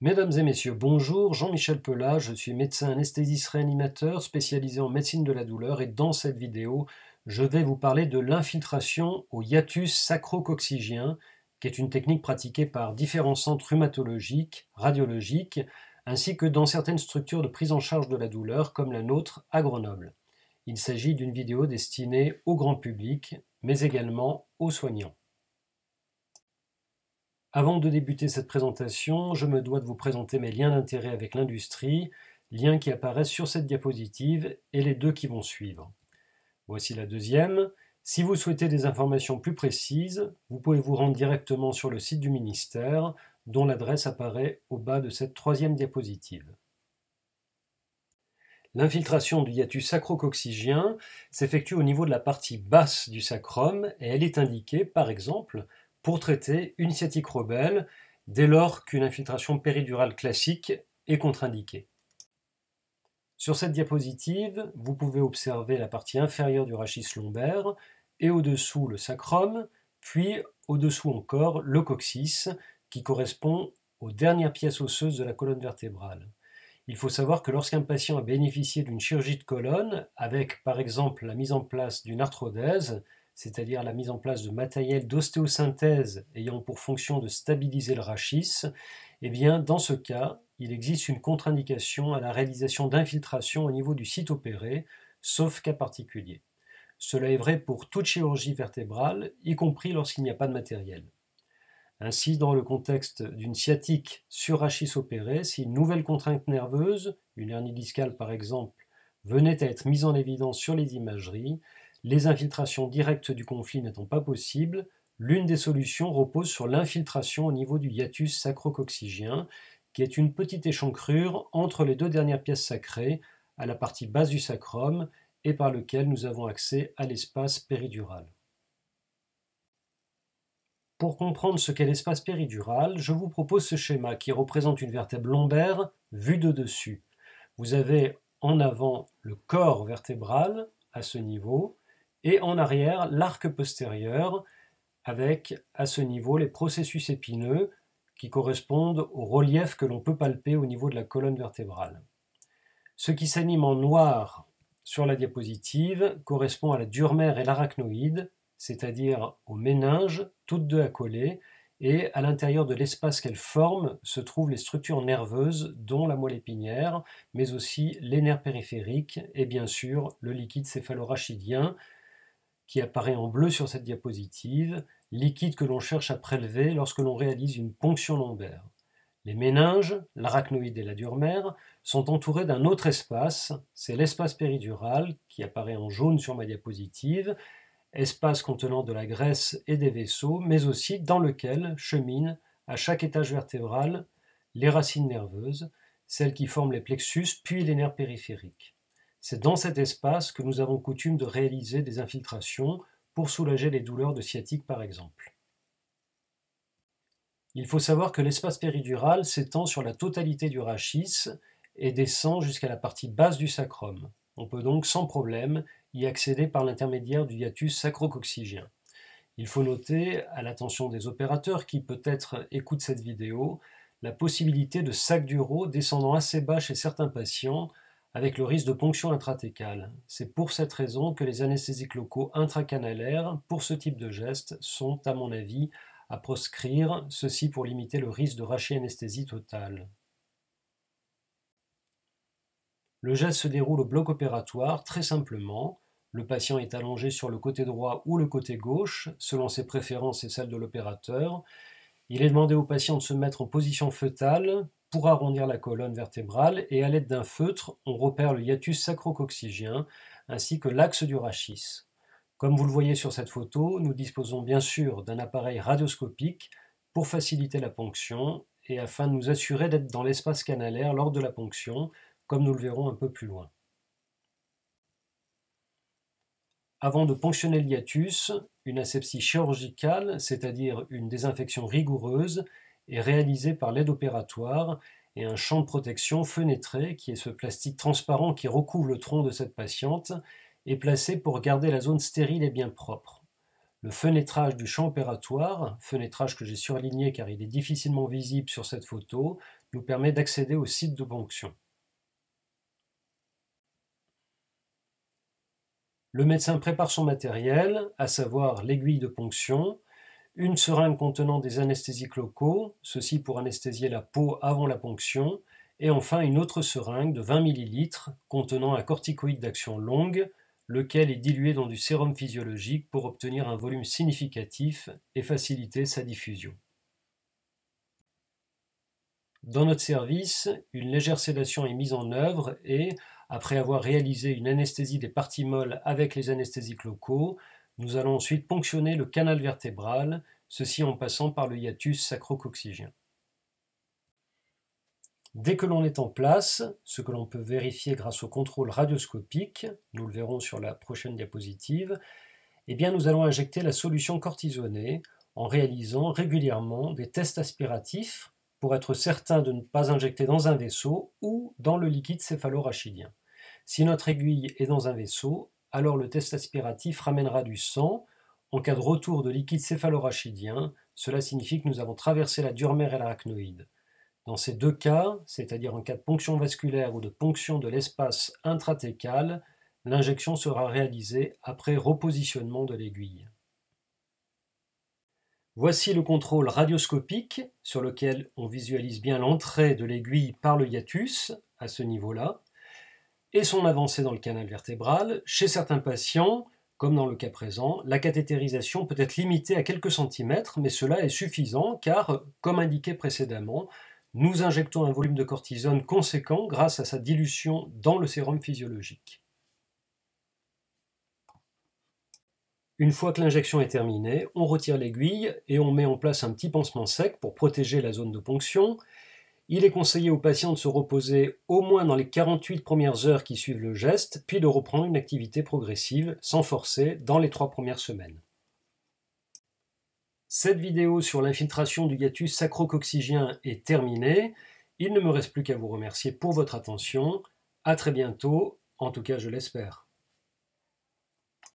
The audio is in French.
Mesdames et messieurs, bonjour, Jean-Michel Pelat, je suis médecin anesthésiste réanimateur spécialisé en médecine de la douleur et dans cette vidéo, je vais vous parler de l'infiltration au hiatus sacro-coccygien, qui est une technique pratiquée par différents centres rhumatologiques, radiologiques, ainsi que dans certaines structures de prise en charge de la douleur comme la nôtre à Grenoble. Il s'agit d'une vidéo destinée au grand public, mais également aux soignants. Avant de débuter cette présentation, je me dois de vous présenter mes liens d'intérêt avec l'industrie, liens qui apparaissent sur cette diapositive et les deux qui vont suivre. Voici la deuxième. Si vous souhaitez des informations plus précises, vous pouvez vous rendre directement sur le site du ministère, dont l'adresse apparaît au bas de cette troisième diapositive. L'infiltration du hiatus sacro-coccygien s'effectue au niveau de la partie basse du sacrum et elle est indiquée, par exemple, pour traiter une sciatique rebelle dès lors qu'une infiltration péridurale classique est contre-indiquée. Sur cette diapositive, vous pouvez observer la partie inférieure du rachis lombaire et au-dessous le sacrum, puis au-dessous encore le coccyx qui correspond aux dernières pièces osseuses de la colonne vertébrale. Il faut savoir que lorsqu'un patient a bénéficié d'une chirurgie de colonne, avec par exemple la mise en place d'une arthrodèse, c'est-à-dire la mise en place de matériel d'ostéosynthèse ayant pour fonction de stabiliser le rachis, eh bien dans ce cas, il existe une contre-indication à la réalisation d'infiltration au niveau du site opéré, sauf cas particulier. Cela est vrai pour toute chirurgie vertébrale, y compris lorsqu'il n'y a pas de matériel. Ainsi, dans le contexte d'une sciatique sur rachis opéré, si une nouvelle contrainte nerveuse, une hernie discale par exemple, venait à être mise en évidence sur les imageries, les infiltrations directes du conflit n'étant pas possibles, l'une des solutions repose sur l'infiltration au niveau du hiatus sacro-coccygien, qui est une petite échancrure entre les deux dernières pièces sacrées, à la partie basse du sacrum, et par lequel nous avons accès à l'espace péridural. Pour comprendre ce qu'est l'espace péridural, je vous propose ce schéma qui représente une vertèbre lombaire vue de dessus. Vous avez en avant le corps vertébral à ce niveau et en arrière l'arc postérieur avec à ce niveau les processus épineux qui correspondent au relief que l'on peut palper au niveau de la colonne vertébrale. Ce qui s'anime en noir sur la diapositive correspond à la durmère et l'arachnoïde, c'est-à-dire aux méninges, toutes deux accolées, et à l'intérieur de l'espace qu'elles forment se trouvent les structures nerveuses, dont la moelle épinière, mais aussi les nerfs périphériques et bien sûr le liquide céphalorachidien qui apparaît en bleu sur cette diapositive, liquide que l'on cherche à prélever lorsque l'on réalise une ponction lombaire. Les méninges, l'arachnoïde et la durmère, sont entourés d'un autre espace, c'est l'espace péridural qui apparaît en jaune sur ma diapositive, espace contenant de la graisse et des vaisseaux, mais aussi dans lequel cheminent à chaque étage vertébral les racines nerveuses, celles qui forment les plexus puis les nerfs périphériques. C'est dans cet espace que nous avons coutume de réaliser des infiltrations pour soulager les douleurs de sciatique par exemple. Il faut savoir que l'espace péridural s'étend sur la totalité du rachis et descend jusqu'à la partie basse du sacrum. On peut donc sans problème y accéder par l'intermédiaire du hiatus sacro-coccygien. Il faut noter, à l'attention des opérateurs qui peut-être écoutent cette vidéo, la possibilité de sacs d'Uro descendant assez bas chez certains patients avec le risque de ponction intratécale. C'est pour cette raison que les anesthésiques locaux intracanalaires pour ce type de geste sont, à mon avis, à proscrire, ceci pour limiter le risque de rachis-anesthésie totale. Le geste se déroule au bloc opératoire très simplement. Le patient est allongé sur le côté droit ou le côté gauche, selon ses préférences et celles de l'opérateur. Il est demandé au patient de se mettre en position fœtale pour arrondir la colonne vertébrale et à l'aide d'un feutre, on repère le hiatus sacro-coccygien ainsi que l'axe du rachis. Comme vous le voyez sur cette photo, nous disposons bien sûr d'un appareil radioscopique pour faciliter la ponction et afin de nous assurer d'être dans l'espace canalaire lors de la ponction, comme nous le verrons un peu plus loin. Avant de ponctionner le hiatus, une asepsie chirurgicale, c'est-à-dire une désinfection rigoureuse, est réalisée par l'aide opératoire et un champ de protection fenêtré, qui est ce plastique transparent qui recouvre le tronc de cette patiente, est placé pour garder la zone stérile et bien propre. Le fenêtrage du champ opératoire, fenêtrage que j'ai surligné car il est difficilement visible sur cette photo, nous permet d'accéder au site de ponction. Le médecin prépare son matériel, à savoir l'aiguille de ponction, une seringue contenant des anesthésiques locaux, ceci pour anesthésier la peau avant la ponction, et enfin une autre seringue de 20 ml contenant un corticoïde d'action longue, lequel est dilué dans du sérum physiologique pour obtenir un volume significatif et faciliter sa diffusion. Dans notre service, une légère sédation est mise en œuvre et, après avoir réalisé une anesthésie des parties molles avec les anesthésiques locaux, nous allons ensuite ponctionner le canal vertébral, ceci en passant par le hiatus sacro-coccygien. Dès que l'on est en place, ce que l'on peut vérifier grâce au contrôle radioscopique, nous le verrons sur la prochaine diapositive, eh bien nous allons injecter la solution cortisonnée en réalisant régulièrement des tests aspiratifs pour être certain de ne pas injecter dans un vaisseau ou dans le liquide céphalorachidien. Si notre aiguille est dans un vaisseau, alors le test aspiratif ramènera du sang. En cas de retour de liquide céphalorachidien, cela signifie que nous avons traversé la dure mer et l'arachnoïde. Dans ces deux cas, c'est-à-dire en cas de ponction vasculaire ou de ponction de l'espace intratécal, l'injection sera réalisée après repositionnement de l'aiguille. Voici le contrôle radioscopique sur lequel on visualise bien l'entrée de l'aiguille par le hiatus, à ce niveau-là, et son avancée dans le canal vertébral. Chez certains patients, comme dans le cas présent, la cathétérisation peut être limitée à quelques centimètres, mais cela est suffisant car, comme indiqué précédemment, nous injectons un volume de cortisone conséquent grâce à sa dilution dans le sérum physiologique. Une fois que l'injection est terminée, on retire l'aiguille et on met en place un petit pansement sec pour protéger la zone de ponction. Il est conseillé aux patients de se reposer au moins dans les 48 premières heures qui suivent le geste, puis de reprendre une activité progressive, sans forcer, dans les 3 premières semaines. Cette vidéo sur l'infiltration du hiatus sacro-coccygien est terminée. Il ne me reste plus qu'à vous remercier pour votre attention. À très bientôt, en tout cas je l'espère.